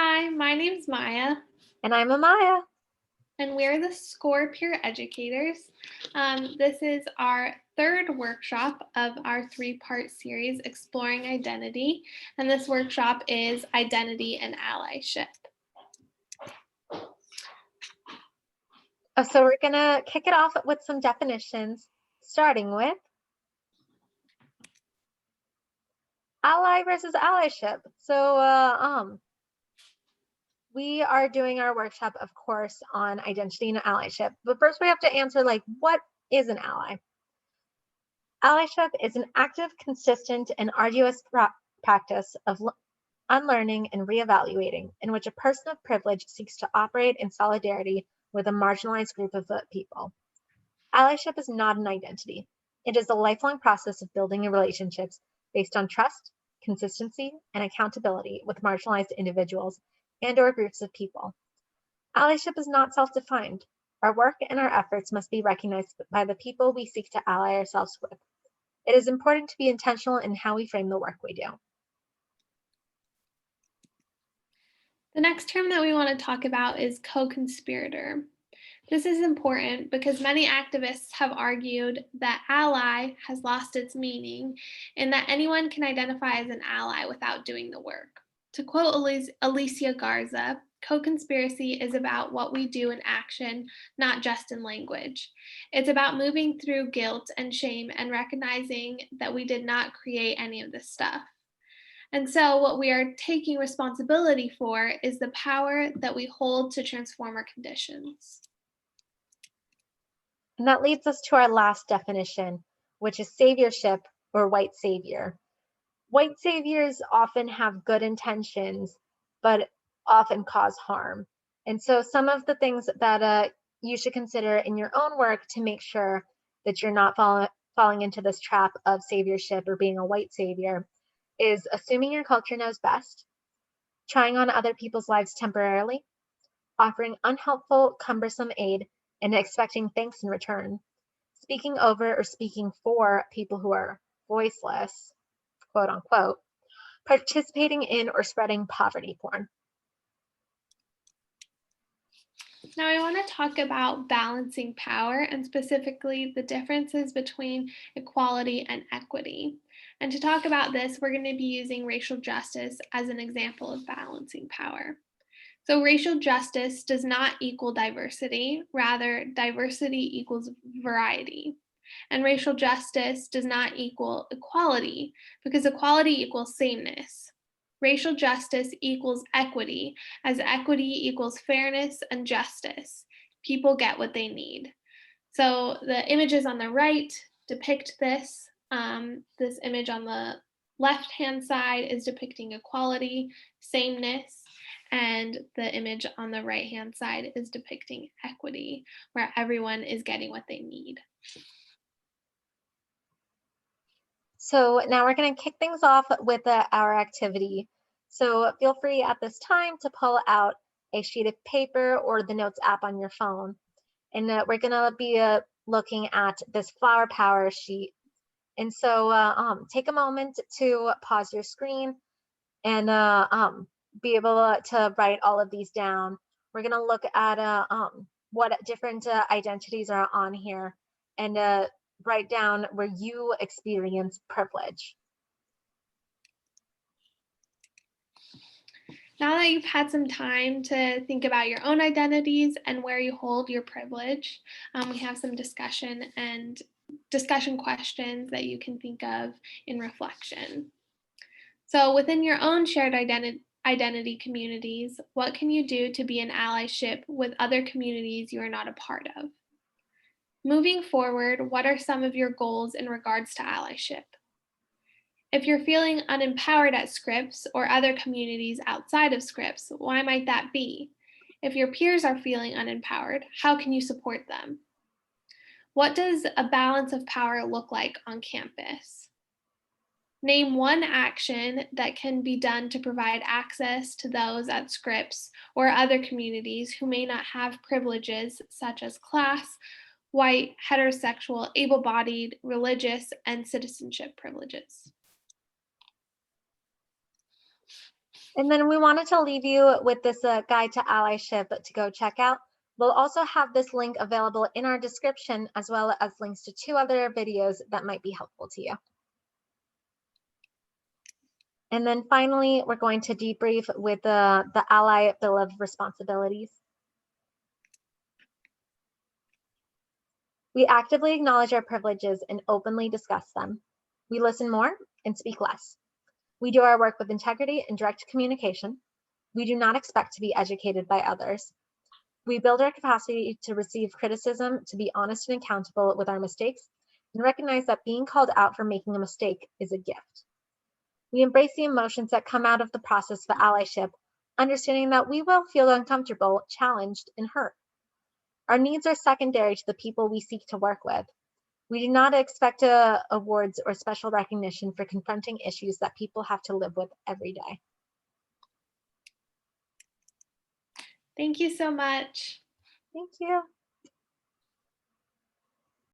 Hi, my name's Maya, And I'm Amaya. and we're the SCORE peer educators. This is our third workshop of our three-part series, Exploring Identity, and this workshop is Identity and Allyship. So we're going to kick it off with some definitions, starting with ally versus allyship. So we are doing our workshop, of course, on identity and allyship. But first we have to answer, what is an ally? Allyship is an active, consistent, and arduous practice of unlearning and reevaluating, in which a person of privilege seeks to operate in solidarity with a marginalized group of people. Allyship is not an identity. It is a lifelong process of building relationships based on trust, consistency, and accountability with marginalized individuals and/or groups of people. Allyship is not self-defined. Our work and our efforts must be recognized by the people we seek to ally ourselves with. It is important to be intentional in how we frame the work we do. The next term that we want to talk about is co-conspirator. This is important because many activists have argued that ally has lost its meaning and that anyone can identify as an ally without doing the work. To quote Alicia Garza, co-conspiracy is about what we do in action, not just in language. It's about moving through guilt and shame and recognizing that we did not create any of this stuff. And so, what we are taking responsibility for is the power that we hold to transform our conditions. And that leads us to our last definition, which is saviorship or white savior. White saviors often have good intentions, but often cause harm. And so some of the things that you should consider in your own work to make sure that you're not falling into this trap of saviorship or being a white savior is assuming your culture knows best, trying on other people's lives temporarily, offering unhelpful, cumbersome aid, and expecting thanks in return, speaking over or speaking for people who are voiceless, quote unquote, participating in or spreading poverty porn. Now, I want to talk about balancing power and specifically the differences between equality and equity. And to talk about this, we're going to be using racial justice as an example of balancing power. So, racial justice does not equal diversity, rather, diversity equals variety. And racial justice does not equal equality because equality equals sameness. Racial justice equals equity, as equity equals fairness and justice. People get what they need. So the images on the right depict this. This image on the left-hand side is depicting equality, sameness, and the image on the right-hand side is depicting equity, where everyone is getting what they need. So now we're going to kick things off with our activity. So feel free at this time to pull out a sheet of paper or the Notes app on your phone. And we're going to be looking at this flower power sheet. And so take a moment to pause your screen and be able to write all of these down. We're going to look at what different identities are on here and write down where you experience privilege. Now that you've had some time to think about your own identities and where you hold your privilege, we have some discussion questions that you can think of in reflection. So within your own shared identity communities, what can you do to be an allyship with other communities you are not a part of? Moving forward, what are some of your goals in regards to allyship? If you're feeling unempowered at Scripps or other communities outside of Scripps, why might that be? If your peers are feeling unempowered, how can you support them? What does a balance of power look like on campus? Name one action that can be done to provide access to those at Scripps or other communities who may not have privileges such as class, white, heterosexual, able-bodied, religious, and citizenship privileges. And then we wanted to leave you with this guide to allyship to go check out. We'll also have this link available in our description, as well as links to 2 other videos that might be helpful to you. And then finally, we're going to debrief with the Ally Bill of Responsibilities. We actively acknowledge our privileges and openly discuss them. We listen more and speak less. We do our work with integrity and direct communication. We do not expect to be educated by others. We build our capacity to receive criticism, to be honest and accountable with our mistakes, and recognize that being called out for making a mistake is a gift. We embrace the emotions that come out of the process of allyship, understanding that we will feel uncomfortable, challenged, and hurt. Our needs are secondary to the people we seek to work with. We do not expect awards or special recognition for confronting issues that people have to live with every day. Thank you so much. Thank you.